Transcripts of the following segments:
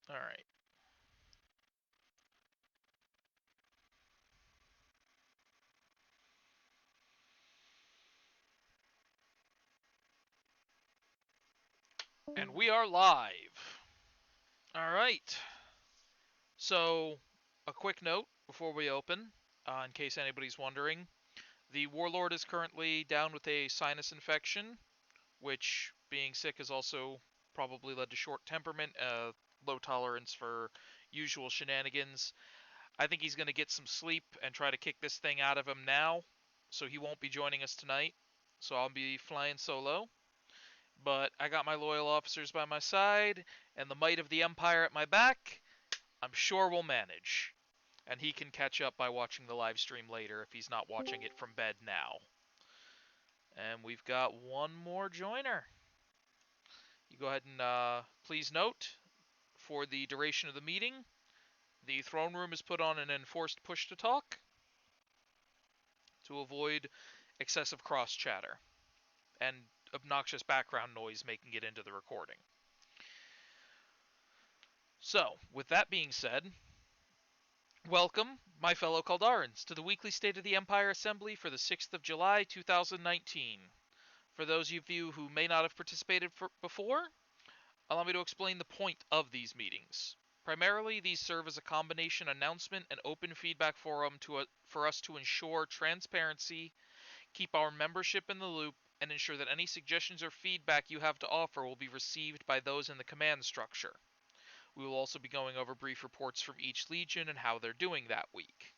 Alright. And we are live. Alright. So, a quick note before we open, in case anybody's wondering. The Warlord is currently down with a sinus infection, which, being sick, has also probably led to short temperament, low tolerance for usual shenanigans. I think he's going to get some sleep and try to kick this thing out of him now, so he won't be joining us tonight. So I'll be flying solo. But I got my loyal officers by my side, and the might of the Empire at my back. I'm sure we'll manage. And he can catch up by watching the live stream later if he's not watching it from bed now. And we've got one more joiner. You go ahead and please note, for the duration of the meeting, the throne room is put on an enforced push to talk to avoid excessive cross chatter and obnoxious background noise making it into the recording. So, with that being said, welcome, my fellow Kaldarans, to the weekly State of the Empire Assembly for the 6th of July, 2019. For those of you who may not have participated before, allow me to explain the point of these meetings. Primarily, these serve as a combination announcement and open feedback forum for us to ensure transparency, keep our membership in the loop, and ensure that any suggestions or feedback you have to offer will be received by those in the command structure. We will also be going over brief reports from each legion and how they're doing that week.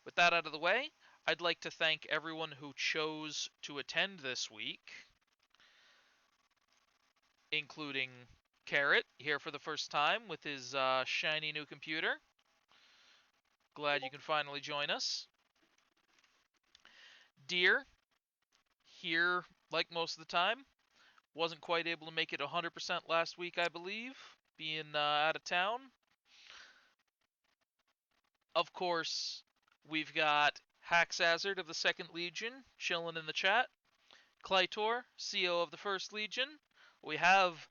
With that out of the way, I'd like to thank everyone who chose to attend this week, including Carrot, here for the first time with his shiny new computer. Glad you can finally join us. Deer, here like most of the time. Wasn't quite able to make it 100% last week, I believe, being out of town. Of course, we've got Haxazard of the 2nd Legion chilling in the chat. Clytor, CO of the 1st Legion. We have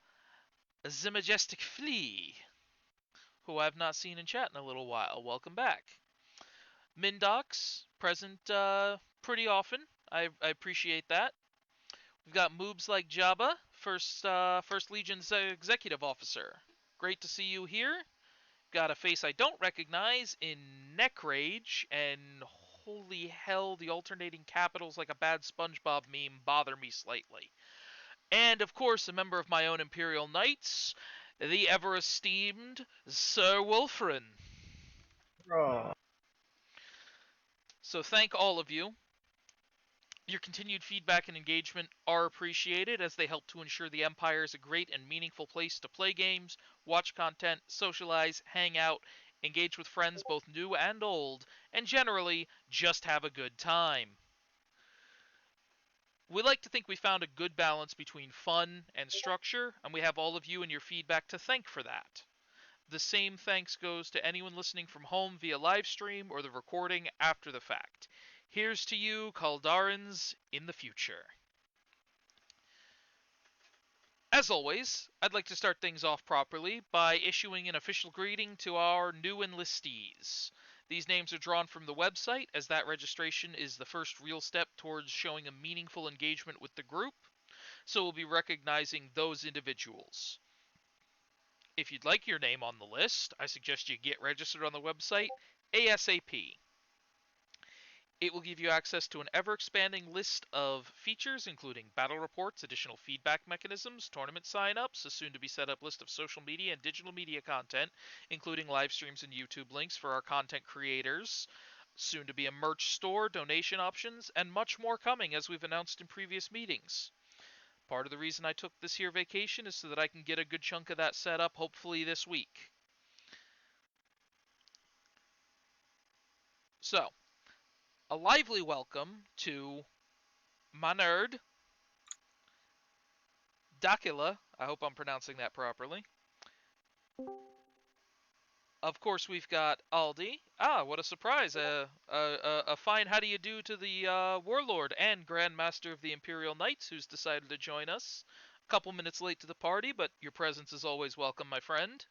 the Majestic Flea, who I've not seen in chat in a little while. Welcome back. Mindox, present pretty often. I appreciate that. We've got moobs like Jabba, First Legion's executive officer. Great to see you here. Got a face I don't recognize in Neck Rage, and holy hell, the alternating capitals like a bad SpongeBob meme bother me slightly. And, of course, a member of my own Imperial Knights, the ever-esteemed Sir Wolfrin. Oh. So thank all of you. Your continued feedback and engagement are appreciated as they help to ensure the Empire is a great and meaningful place to play games, watch content, socialize, hang out, engage with friends both new and old, and generally, just have a good time. We like to think we found a good balance between fun and structure, and we have all of you and your feedback to thank for that. The same thanks goes to anyone listening from home via live stream or the recording after the fact. Here's to you, Kaldarans, in the future. As always, I'd like to start things off properly by issuing an official greeting to our new enlistees. These names are drawn from the website, as that registration is the first real step towards showing a meaningful engagement with the group, so we'll be recognizing those individuals. If you'd like your name on the list, I suggest you get registered on the website ASAP. It will give you access to an ever-expanding list of features, including battle reports, additional feedback mechanisms, tournament sign-ups, a soon-to-be-set-up list of social media and digital media content, including live streams and YouTube links for our content creators, soon-to-be a merch store, donation options, and much more coming, as we've announced in previous meetings. Part of the reason I took this here vacation is so that I can get a good chunk of that set up, hopefully this week. So, a lively welcome to my nerd, Dakila. I hope I'm pronouncing that properly. Of course, we've got Aldi. Ah, what a surprise! A fine how do you do to the Warlord and Grand Master of the Imperial Knights who's decided to join us. couple minutes late to the party, but your presence is always welcome, my friend.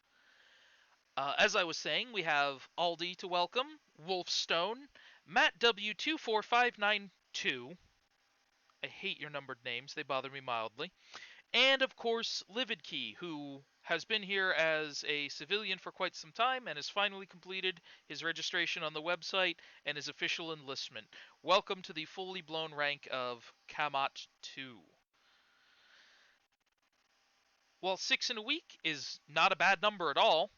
As I was saying, we have Aldi to welcome, Wolfstone, Matt W24592. I hate your numbered names, they bother me mildly. And of course, Livid Key, who has been here as a civilian for quite some time and has finally completed his registration on the website and his official enlistment. Welcome to the fully blown rank of Kamat 2. While 6 in a week is not a bad number at all,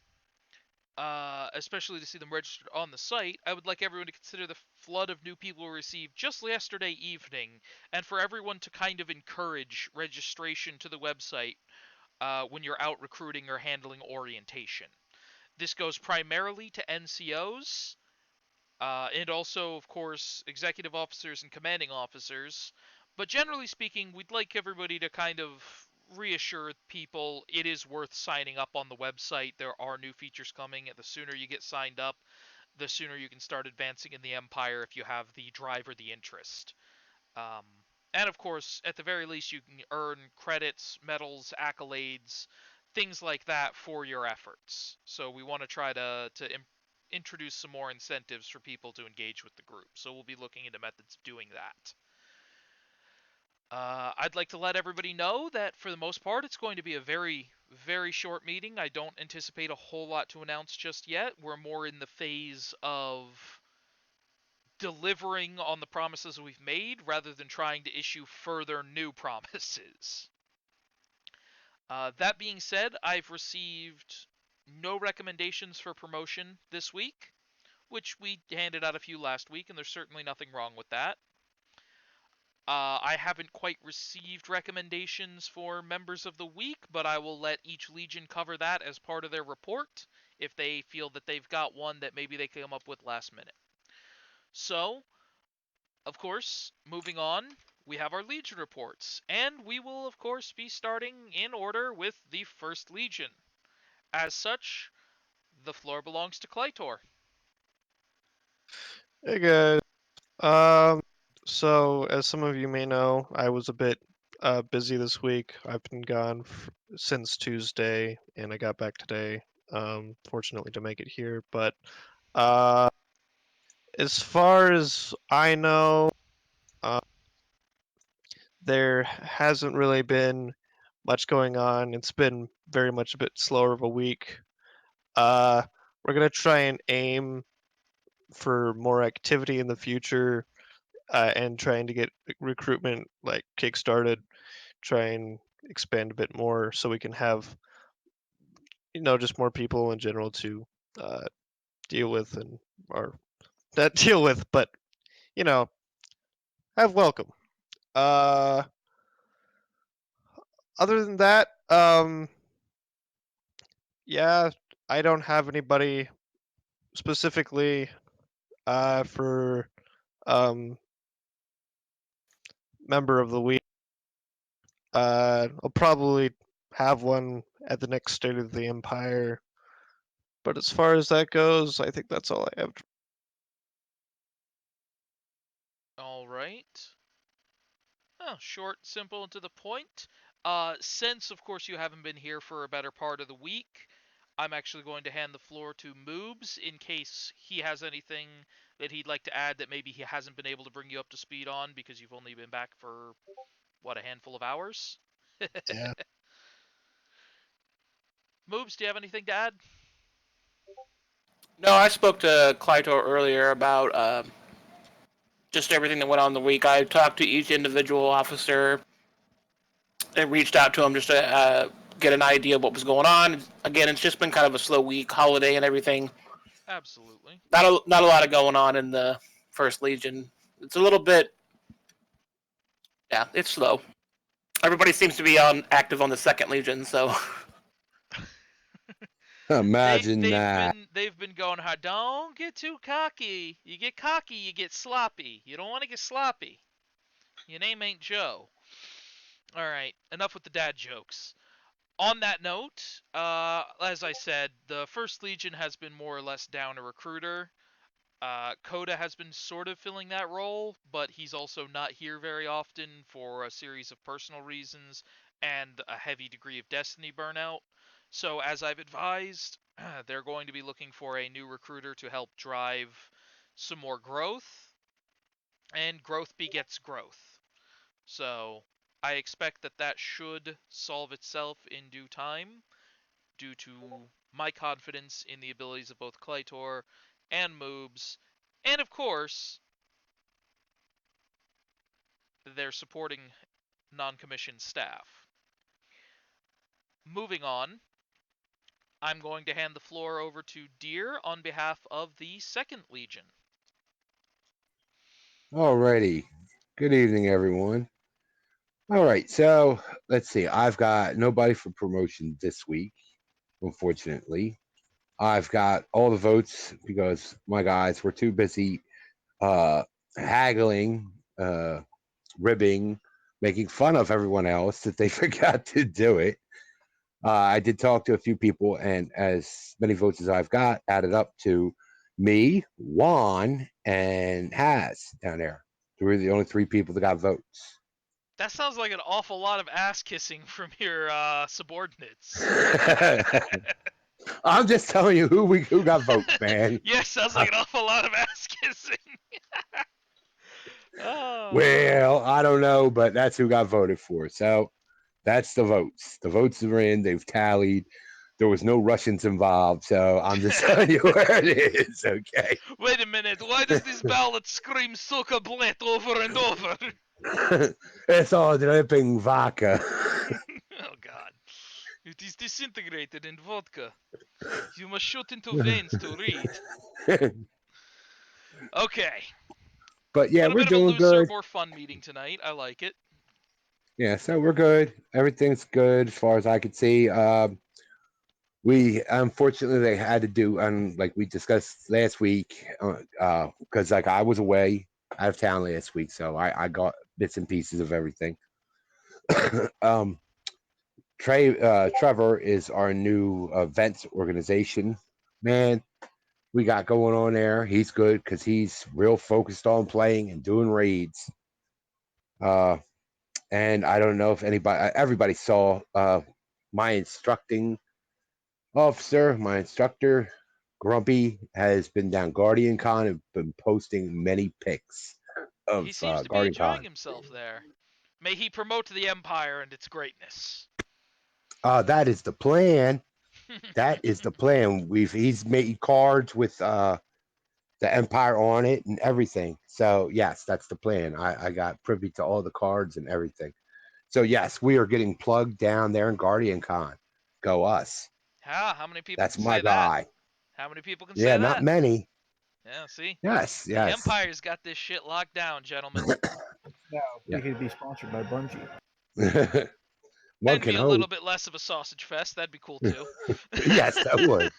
especially to see them registered on the site, I would like everyone to consider the flood of new people we received just yesterday evening, and for everyone to kind of encourage registration to the website when you're out recruiting or handling orientation. This goes primarily to NCOs, and also, of course, executive officers and commanding officers. But generally speaking, we'd like everybody to kind of reassure people it is worth signing up on the website. There are new features coming. The sooner you get signed up, the sooner you can start advancing in the Empire if you have the drive or the interest. Um, and of course, at the very least, you can earn credits, medals, accolades, things like that for your efforts. So we want to try to introduce some more incentives for people to engage with the group. So we'll be looking into methods of doing that. I'd like to let everybody know that for the most part, it's going to be a very, very short meeting. I don't anticipate a whole lot to announce just yet. We're more in the phase of delivering on the promises we've made rather than trying to issue further new promises. That being said, I've received no recommendations for promotion this week, which we handed out a few last week, and there's certainly nothing wrong with that. I haven't quite received recommendations for members of the week, but I will let each legion cover that as part of their report if they feel that they've got one that maybe they come up with last minute. So, of course, moving on, we have our Legion reports, and we will, of course, be starting in order with the First Legion. As such, the floor belongs to Clytor. Hey guys. Um, so as some of you may know, I was a bit busy this week. I've been gone since Tuesday, and I got back today. Fortunately to make it here. But uh, as far as I know, uh, there hasn't really been much going on. It's been very much a bit slower of a week. Uh, we're gonna try and aim for more activity in the future and trying to get recruitment like kickstarted, try and expand a bit more so we can have just more people in general to uh, deal with and or not deal with, but you know have welcome. Uh, Other than that, yeah, I don't have anybody specifically for um, member of the week. I'll probably have one at the next State of the Empire. But as far as that goes, I think that's all I have. All right. Oh, short, simple, and to the point. Since, of course, you haven't been here for a better part of the week, I'm actually going to hand the floor to Moobs in case he has anything that he'd like to add that maybe he hasn't been able to bring you up to speed on because you've only been back for, what, a handful of hours? Yeah. Moobs, do you have anything to add? No, I spoke to Clyto earlier about just everything that went on in the week. I talked to each individual officer and reached out to them just to get an idea of what was going on. Again, it's just been kind of a slow week, holiday and everything. Absolutely. Not a lot of going on in the First Legion. It's a little bit, yeah, it's slow. Everybody seems to be on active on the Second Legion, so Imagine that. They've been going hard. Don't get too cocky. You get cocky, you get sloppy. You don't want to get sloppy. Your name ain't Joe. All right, enough with the dad jokes. On that note, as I said, the First Legion has been more or less down a recruiter. Coda has been sort of filling that role, but he's also not here very often for a series of personal reasons, and a heavy degree of Destiny burnout. So, as I've advised, they're going to be looking for a new recruiter to help drive some more growth, and growth begets growth. So, I expect that that should solve itself in due time due to my confidence in the abilities of both Claytor and Moobs, and of course, their supporting non-commissioned staff. Moving on, I'm going to hand the floor over to Deer on behalf of the 2nd Legion. Alrighty. Good evening, everyone. All right, so let's see. I've got nobody for promotion this week, unfortunately. I've got all the votes because my guys were too busy uh, haggling, ribbing, making fun of everyone else that they forgot to do it. I did talk to a few people, and as many votes as I've got added up to me, Juan, and Has down there. We're the only three people that got votes. That sounds like an awful lot of ass kissing from your subordinates. I'm just telling you who got votes, man. Yes, sounds like an awful lot of ass kissing. Well, I don't know, but that's who got voted for. So that's the votes. The votes are in. They've tallied. There was no Russians involved, so I'm just telling you where it is. Okay. Wait a minute, why does this ballad scream Suka Blet over and over? It's all dripping vodka. Oh god. It is disintegrated in vodka. You must shoot into veins to read. Okay. But yeah, Little we're bit of a doing looser, good. more fun meeting tonight. I like it. Yeah, so we're good. Everything's good as far as I could see. We unfortunately they had to do, like we discussed last week, because like I was away out of town last week, so I got bits and pieces of everything. um, Trevor is our new events organization man. We got going on there. He's good because he's real focused on playing and doing raids. Uh, and I don't know if everybody saw my instructing officer, my instructor, Grumpy, has been down Guardian Con and been posting many pics He of seems to be Guardian enjoying Con. himself there. May he promote the Empire and its greatness. That is the plan. That is the plan. He's made cards with the Empire on it and everything. So yes, that's the plan. I got privy to all the cards and everything. So yes, we are getting plugged down there in Guardian Con. Go us. How many people That's can my say that? guy. How many people can Yeah, say not that? many. Yeah, see? Yes, The yes. Empire's got this shit locked down, gentlemen. Yeah, Yeah. we could be sponsored by Bungie. One And can be a hope. little bit less of a sausage fest. That'd be cool too. Yes, that would.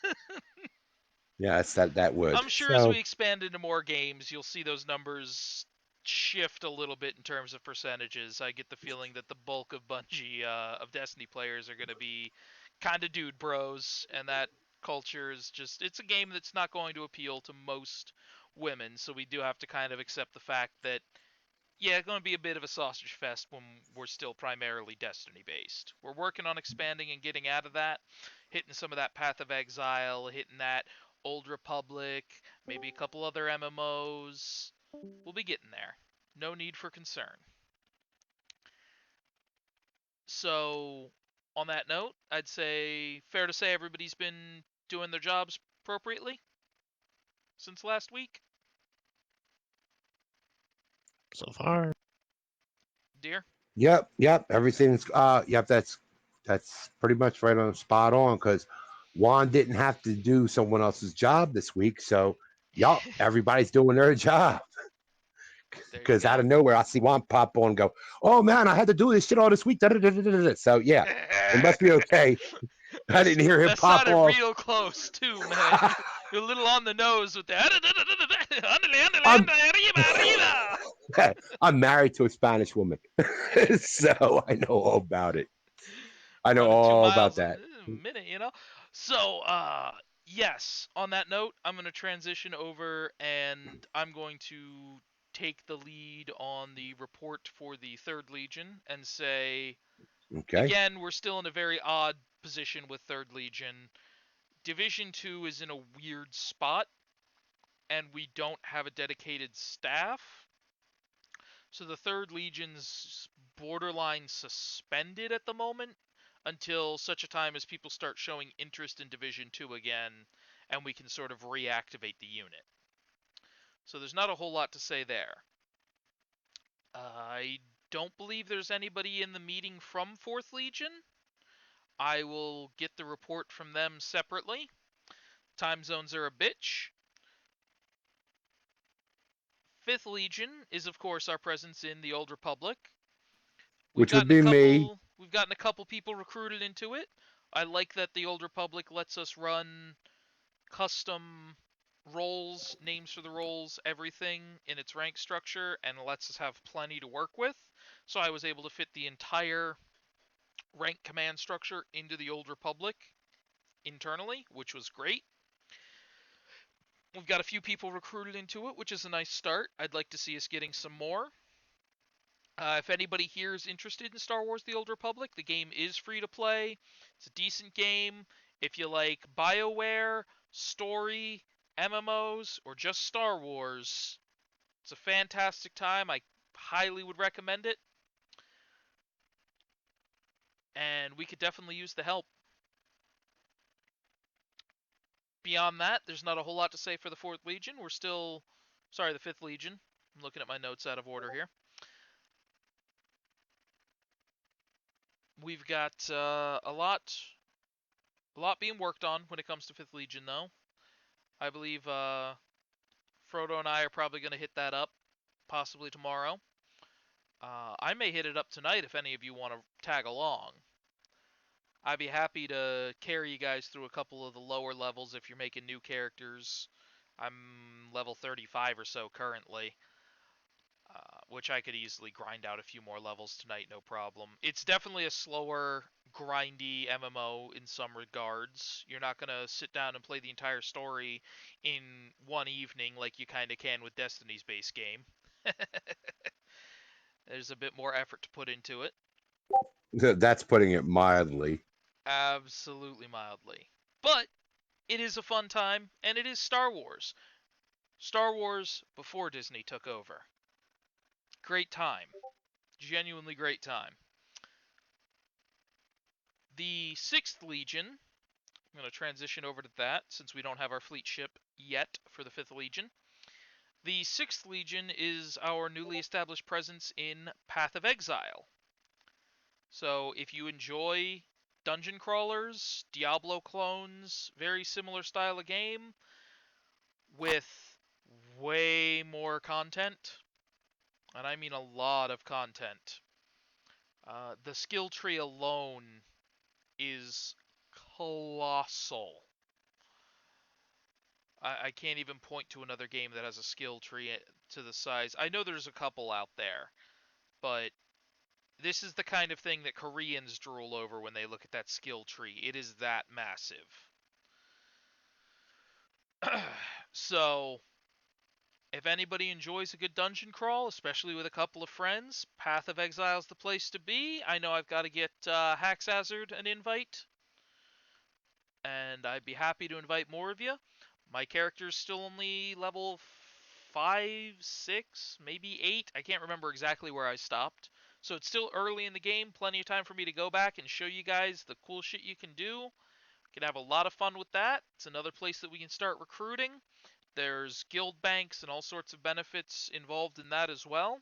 Yes, that would. I'm sure as So we expand into more games, you'll see those numbers shift a little bit in terms of percentages. I get the feeling that the bulk of Bungie, of Destiny players are going to be kind of dude bros, and that culture is just, it's a game that's not going to appeal to most women, so we do have to kind of accept the fact that, yeah, it's going to be a bit of a sausage fest when we're still primarily Destiny based. We're working on expanding and getting out of that, hitting some of that Path of Exile, hitting that Old Republic, maybe a couple other MMOs. We'll be getting there. No need for concern. So, on that note, I'd say fair to say everybody's been doing their jobs appropriately since last week. So far. Dear? yep, everything's yep, that's pretty much right on spot on because Juan didn't have to do someone else's job this week, so yup, everybody's doing their job. There you Because out go. of nowhere, I see Juan pop on and go, "Oh man, I had to do this shit all this week." Da-da-da-da-da-da. So yeah, it must be okay. I didn't hear him That pop sounded off. real close too, man. You're a little on the nose with that. I'm I'm married to a Spanish woman, so I know all about it. I know Running two all about miles a that. minute, you know. So, yes. On that note, I'm going to transition over, and I'm going to take the lead on the report for the Third Legion and say Okay. Again, we're still in a very odd position with 3rd Legion. Division 2 is in a weird spot, and we don't have a dedicated staff. So the 3rd Legion's borderline suspended at the moment until such a time as people start showing interest in Division 2 again, and we can sort of reactivate the unit. So there's not a whole lot to say there. I don't believe there's anybody in the meeting from 4th Legion. I will get the report from them separately. Time zones are a bitch. 5th Legion is, of course, our presence in the Old Republic. Which would be me. We've gotten a couple people recruited into it. I like that the Old Republic lets us run custom roles, names for the roles, everything in its rank structure, and lets us have plenty to work with. So I was able to fit the entire rank command structure into the Old Republic internally, which was great. We've got a few people recruited into it, which is a nice start. I'd like to see us getting some more. If anybody here is interested in Star Wars The Old Republic, the game is free to play. It's a decent game. If you like BioWare, story, MMOs, or just Star Wars, it's a fantastic time. I highly would recommend it. And we could definitely use the help. Beyond that, there's not a whole lot to say for the 4th Legion. We're still... Sorry, the 5th Legion. I'm looking at my notes out of order here. We've got a lot being worked on when it comes to 5th Legion, though. I believe Frodo and I are probably going to hit that up, possibly tomorrow. I may hit it up tonight if any of you want to tag along. I'd be happy to carry you guys through a couple of the lower levels if you're making new characters. I'm level 35 or so currently, which I could easily grind out a few more levels tonight, no problem. It's definitely a slower, grindy MMO in some regards. You're not going to sit down and play the entire story in one evening like you kind of can with Destiny's base game. There's a bit more effort to put into it. That's putting it mildly. Absolutely mildly. But it is a fun time, and it is Star Wars. Star Wars before Disney took over. Great time. Genuinely great time. The 6th Legion, I'm going to transition over to that since we don't have our fleet ship yet for the 5th Legion. The 6th Legion is our newly established presence in Path of Exile. So if you enjoy dungeon crawlers, Diablo clones, very similar style of game, with way more content, and I mean a lot of content. The skill tree alone is colossal. I can't even point to another game that has a skill tree to the size. I know there's a couple out there, but this is the kind of thing that Koreans drool over when they look at that skill tree. It is that massive. So, if anybody enjoys a good dungeon crawl, especially with a couple of friends, Path of Exile is the place to be. I know I've got to get Haxazard an invite, and I'd be happy to invite more of you. My character's still only level 5, 6, maybe 8. I can't remember exactly where I stopped. So it's still early in the game, plenty of time for me to go back and show you guys the cool shit you can do. Can have a lot of fun with that. It's another place that we can start recruiting. There's guild banks and all sorts of benefits involved in that as well.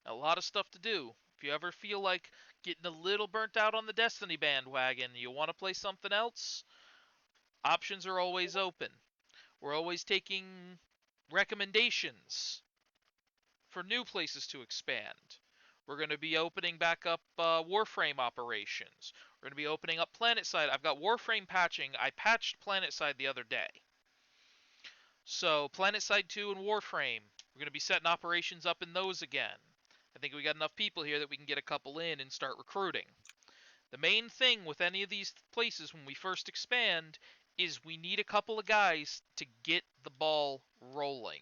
A lot of stuff to do. If you ever feel like getting a little burnt out on the Destiny bandwagon, you want to play something else, options are always open. We're always taking recommendations for new places to expand. We're going to be opening back up Warframe operations. We're going to be opening up PlanetSide. I've got Warframe patching. I patched PlanetSide the other day. So PlanetSide 2 and Warframe, we're going to be setting operations up in those again. I think we got enough people here that we can get a couple in and start recruiting. The main thing with any of these places when we first expand is we need a couple of guys to get the ball rolling.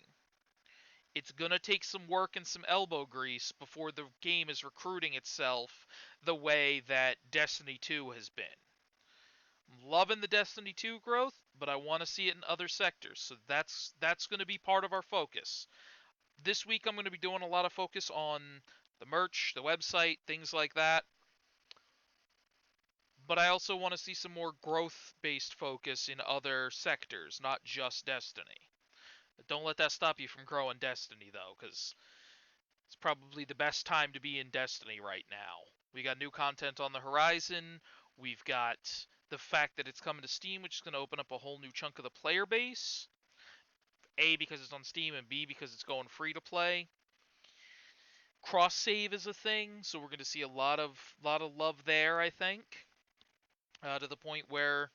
It's going to take some work and some elbow grease before the game is recruiting itself the way that Destiny 2 has been. I'm loving the Destiny 2 growth, but I want to see it in other sectors. So that's going to be part of our focus. This week I'm going to be doing a lot of focus on the merch, the website, things like that. But I also want to see some more growth-based focus in other sectors, not just Destiny. Don't let that stop you from growing Destiny, though, because it's probably the best time to be in Destiny right now. We got new content on the horizon. We've got the fact that it's coming to Steam, which is going to open up a whole new chunk of the player base. A, because it's on Steam, and B, because it's going free to play. Cross save is a thing, so we're going to see a lot of love there, I think, to the point where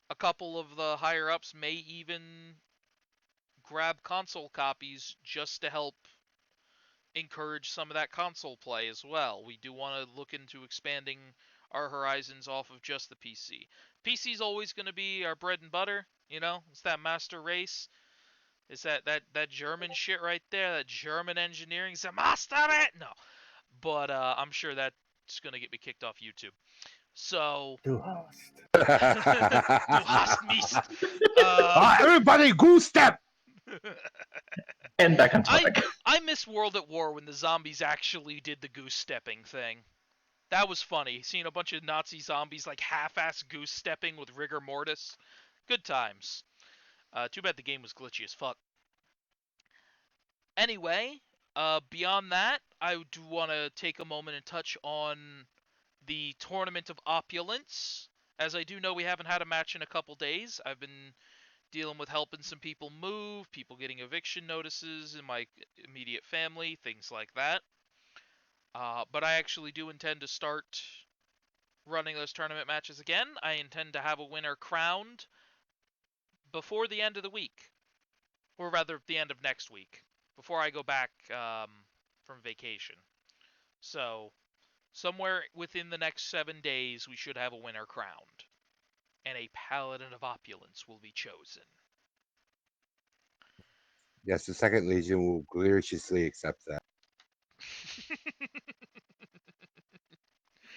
a couple of the higher ups may even grab console copies just to help encourage some of that console play as well. We do want to look into expanding our horizons off of just the PC. PC's always going to be our bread and butter, you know? It's that master race. It's that German shit right there, that German engineering. It's a master it! No. But I'm sure that's going to get me kicked off YouTube. So, Du hast. du hast mich. Everybody, goose step. And back on I topic. I miss World at War when the zombies actually did the goose stepping thing. That was funny. Seeing a bunch of Nazi zombies like half-ass goose stepping with rigor mortis. Good times. Too bad the game was glitchy as fuck. Anyway, beyond that, I do want to take a moment and touch on the Tournament of Opulence. As I do know we haven't had a match in a couple days. I've been dealing with helping some people move, people getting eviction notices in my immediate family, things like that. But I actually do intend to start running those tournament matches again. I intend to have a winner crowned before the end of the week, or rather, the end of next week, before I go back from vacation. So, somewhere within the next 7 days, we should have a winner crowned, and a Paladin of Opulence will be chosen. Yes, the Second Legion will graciously accept that.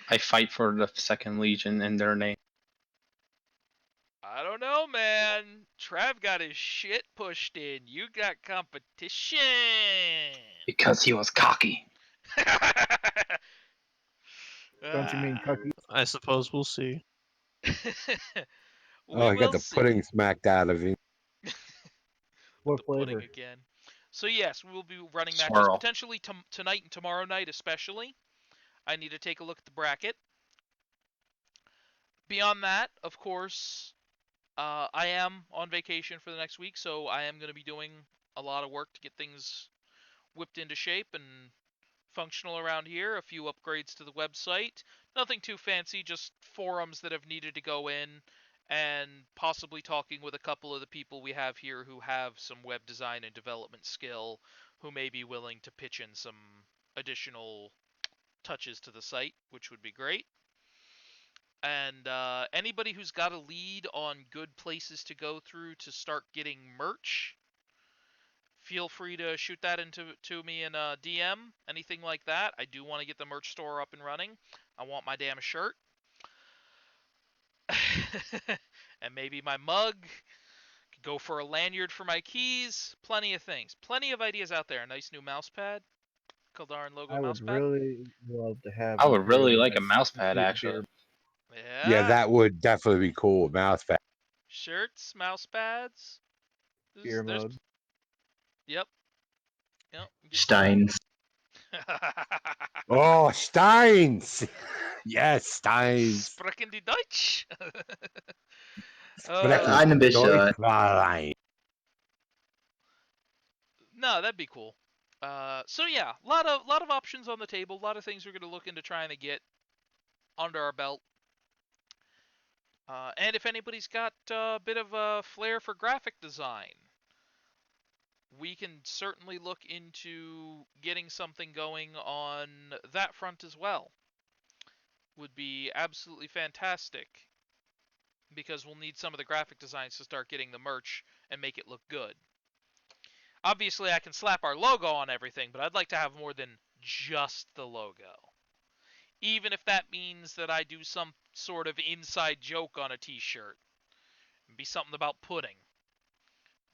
I fight for the Second Legion in their name. I don't know, man. Trav got his shit pushed in. You got competition. Because he was cocky. Don't you mean Cucky? I suppose we'll see. Oh, We I got will the pudding see. smacked out of him. With What the pudding flavor? again. So yes, we will be running matches Swirl. potentially tonight and tomorrow night especially. I need to take a look at the bracket. Beyond that, of course, I am on vacation for the next week, so I am going to be doing a lot of work to get things whipped into shape and functional around here. A few upgrades to the website. Nothing too fancy, just forums that have needed to go in, and possibly talking with a couple of the people we have here who have some web design and development skill, who may be willing to pitch in some additional touches to the site, which would be great. And anybody who's got a lead on good places to go through to start getting merch, feel free to shoot that to me in a DM, anything like that. I do want to get the merch store up and running. I want my damn shirt. And maybe my mug. Could go for a lanyard for my keys. Plenty of things. Plenty of ideas out there. A nice new mouse pad. Kaldara logo I would mouse pad. really love to have I a would really really like a nice mouse pad, sweet actually. beer, Yeah, Yeah. that would definitely be cool. Mouse pad. Shirts, mouse pads. beer There's mode. Yep. Yep. Get Steins. Oh, Steins. Yes, Steins. Sprechen die Deutsch? Sprechen Eine Sie Deutsch, bisschen. Fräulein. No, that'd be cool. So yeah, lot of options on the table. A lot of things we're gonna look into trying to get under our belt. And if anybody's got a bit of a flair for graphic design, we can certainly look into getting something going on that front as well. Would be absolutely fantastic, because we'll need some of the graphic designs to start getting the merch and make it look good. Obviously, I can slap our logo on everything, but I'd like to have more than just the logo. Even if that means that I do some sort of inside joke on a t-shirt. It'd be something about pudding.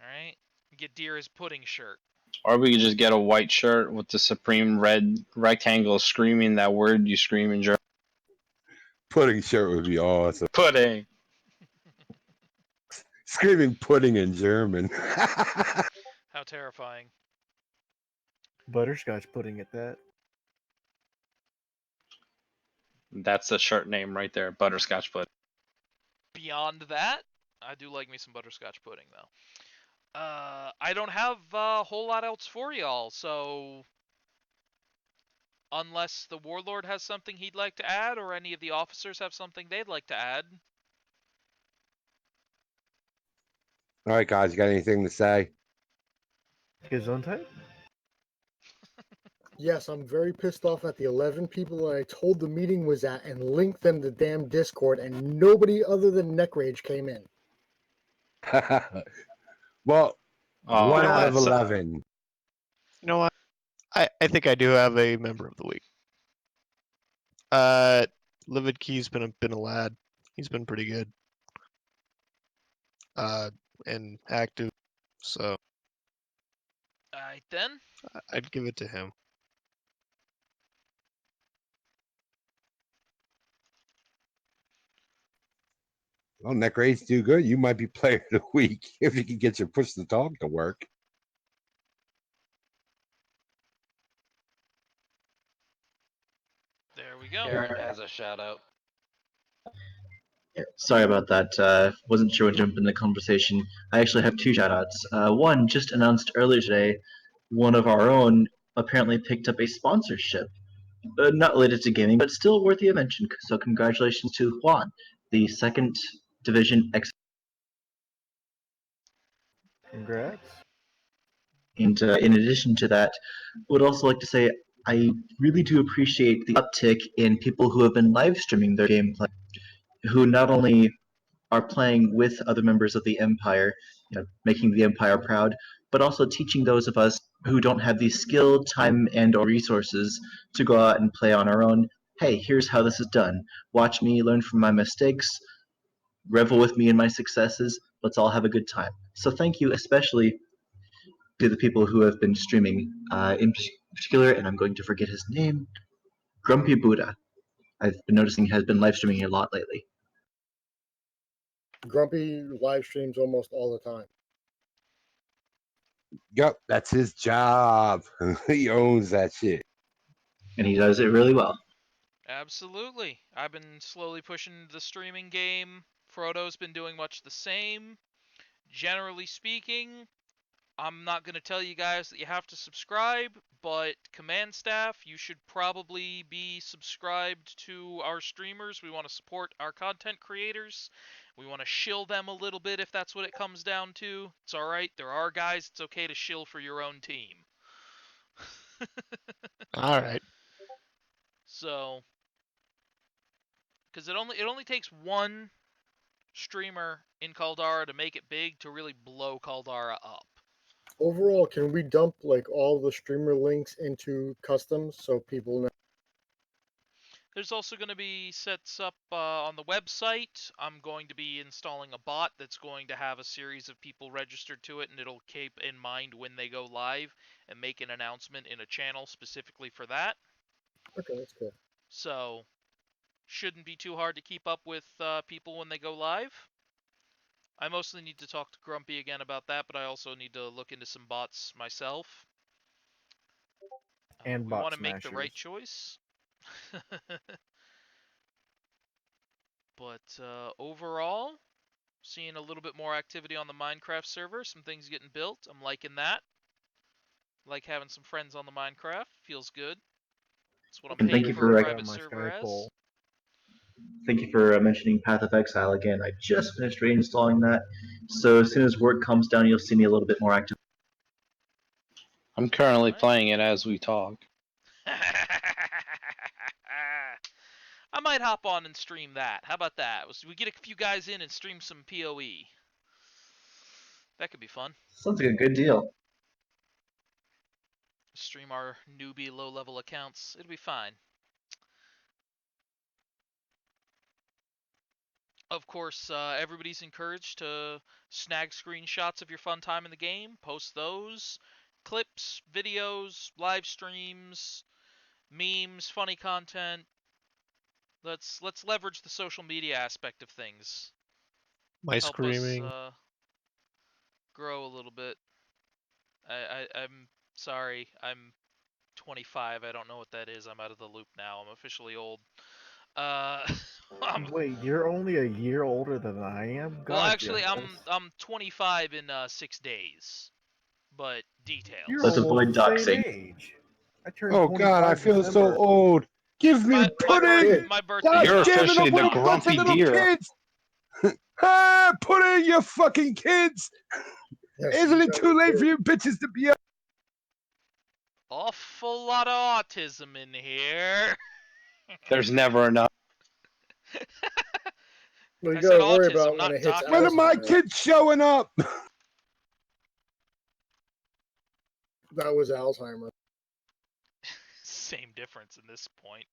Alright? Get Deer's pudding shirt. Or we could just get a white shirt with the supreme red rectangle screaming that word you scream in German. Pudding shirt would be awesome. Pudding. Screaming pudding in German. How terrifying. Butterscotch pudding at that. That's the shirt name right there, butterscotch pudding. Beyond that, I do like me some butterscotch pudding, though. I don't have a whole lot else for y'all, so unless the Warlord has something he'd like to add, or any of the officers have something they'd like to add. All right, guys, you got anything to say? Gesundheit? Yes, I'm very pissed off at the 11 people that I told the meeting was at and linked them to damn Discord, and nobody other than Neckrage came in. Well, Oh, one You know out of that's 11. You know what? I think I do have a member of the week. Livid Key's been a lad. He's been pretty good. And active. So Alright then. I'd give it to him. Well, neck rates do good. You might be player of the week if you can get your push to talk to work. There we go. Aaron has a shout out. Yeah, sorry about that. Wasn't sure what to jump in the conversation. I actually have two shoutouts. One, just announced earlier today, one of our own apparently picked up a sponsorship. Not related to gaming, but still worthy of mention. So congratulations to Juan, the second division X. Congrats. And in addition to that, would also like to say I really do appreciate the uptick in people who have been live streaming their gameplay, who not only are playing with other members of the Empire, making the Empire proud, but also teaching those of us who don't have the skill, time, and/or resources to go out and play on our own. Hey, here's how this is done. Watch me learn from my mistakes, revel with me in my successes. Let's all have a good time. So thank you, especially to the people who have been streaming, in particular, and I'm going to forget his name, Grumpy Buddha. I've been noticing has been live streaming a lot lately. Grumpy live streams almost all the time. Yep, that's his job. He owns that shit. And he does it really well. Absolutely. I've been slowly pushing the streaming game. Frodo's been doing much the same. Generally speaking, I'm not going to tell you guys that you have to subscribe, but command staff, you should probably be subscribed to our streamers. We want to support our content creators. We want to shill them a little bit if that's what it comes down to. It's alright, there are guys, it's okay to shill for your own team. Alright. So, because it only takes one streamer in Kaldara to make it big to really blow Kaldara up. Overall, can we dump like all the streamer links into customs so people know? There's also going to be sets up on the website. I'm going to be installing a bot that's going to have a series of people registered to it, and it'll keep in mind when they go live and make an announcement in a channel specifically for that. Okay, that's cool. So, shouldn't be too hard to keep up with people when they go live. I mostly need to talk to Grumpy again about that, but I also need to look into some bots myself. And we bot want to make the right smashers. choice. But overall, seeing a little bit more activity on the Minecraft server, some things getting built. I'm liking that. Like having some friends on the Minecraft. Feels good. That's what I'm And paying thank you for a for private my server as. Skypole. Thank you for mentioning Path of Exile again. I just finished reinstalling that, so as soon as work comes down, you'll see me a little bit more active. I'm currently Alright. playing it as we talk. I might hop on and stream that. How about that? We get a few guys in and stream some PoE. That could be fun. Sounds like a good deal. stream our newbie low-level accounts. It'll be fine. Of course, everybody's encouraged to snag screenshots of your fun time in the game, post those, clips, videos, live streams, memes, funny content. Let's leverage the social media aspect of things. My Help us screaming. grow a little bit. I'm sorry. I'm 25. I don't know what that is. I'm out of the loop now. I'm officially old. Wait, you're only a year older than I am? Well, God, actually, yes. I'm 25 in 6 days. But You're Let's details. almost avoid the same doxing. age. I turned Oh God, I 25 feel so December. old. Give me pudding. My birthday's God You're not damn till it! I officially the want a bunch of grumpy little deer. kids. Ah, pudding, you fucking kids! Yes, Isn't you it guys too late did. for you bitches to be up? awful lot of autism in here. There's never enough. Well, I you said gotta worry autism, about when not it hits When are my Alzheimer's. kids showing up? That was Alzheimer's. Same difference in this point.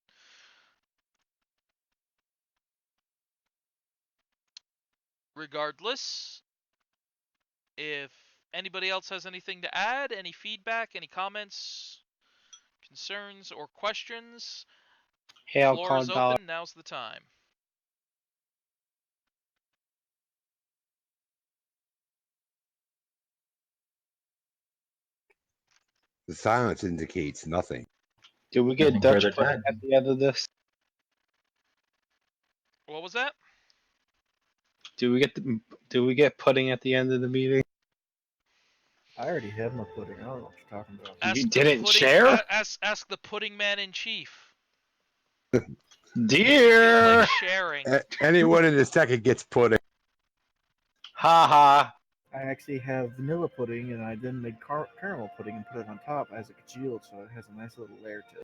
Regardless, if anybody else has anything to add, any feedback, any comments, concerns, or questions, Hail floor is Kaldara. open. Now's the time. The silence indicates nothing. Do we get Nothing Dutch further to pudding add. at the end of this? What was that? Do we get pudding at the end of the meeting? I already have my pudding. I don't know what you're talking about. You Ask the didn't pudding. share? Ask the pudding man in chief. Feels like Dear! sharing. Anyone in the second gets pudding. Haha. I actually have vanilla pudding, and I then made caramel pudding and put it on top as a congealed, so it has a nice little layer to it.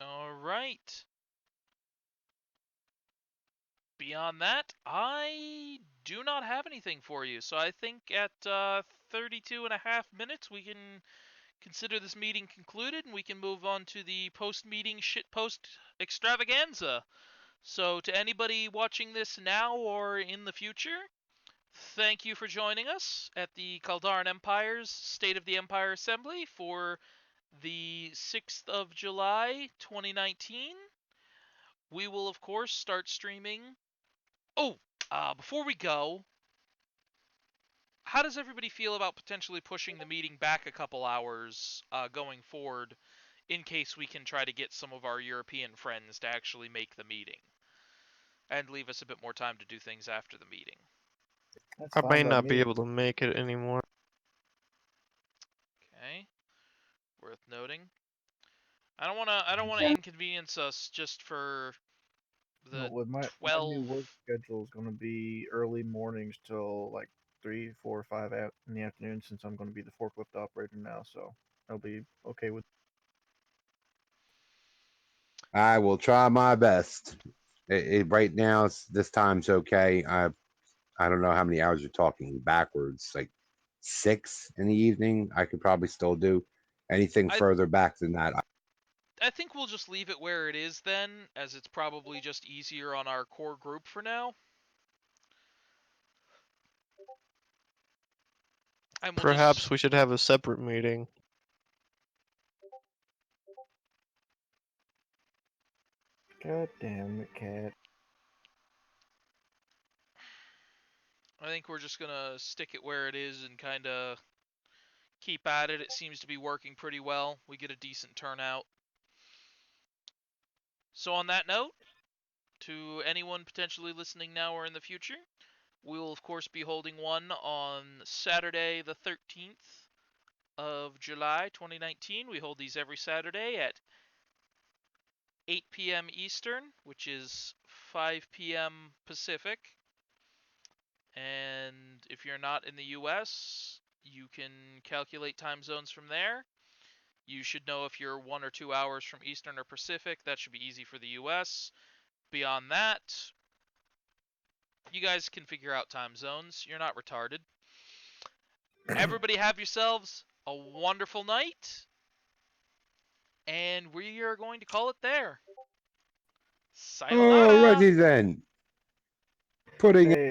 All right. Beyond that, I do not have anything for you. So I think at 32 and a half minutes, we can consider this meeting concluded and we can move on to the post-meeting shitpost extravaganza. So to anybody watching this now or in the future, thank you for joining us at the Kaldaran Empire's State of the Empire Assembly for the 6th of July, 2019. We will, of course, start streaming. Oh, before we go, how does everybody feel about potentially pushing the meeting back a couple hours going forward in case we can try to get some of our European friends to actually make the meeting and leave us a bit more time to do things after the meeting? That's I fine might by not be me. able to make it anymore. Okay, worth noting. I don't wanna inconvenience us just for No, the with my new 12. work schedule is going to be early mornings till like 3, 4, 5 in the afternoon, since I'm going to be the forklift operator now. So I'll be okay with. I will try my best. Right now, this time's okay. I don't know how many hours you're talking backwards. Like 6 in the evening, I could probably still do. Anything I further back than that, I think we'll just leave it where it is then, as it's probably just easier on our core group for now. And we'll Perhaps just we should have a separate meeting. God damn it, cat. I think we're just gonna stick it where it is and kind of keep at it. It seems to be working pretty well. We get a decent turnout. So on that note, to anyone potentially listening now or in the future, we will of course be holding one on Saturday the 13th of July 2019. We hold these every Saturday at 8 p.m. Eastern, which is 5 p.m. Pacific. And if you're not in the US, you can calculate time zones from there. You should know if you're 1 or 2 hours from Eastern or Pacific. That should be easy for the US. Beyond that, you guys can figure out time zones. You're not retarded. Everybody have yourselves a wonderful night. And we are going to call it there. Sayonara. Alrighty then. Putting Hey.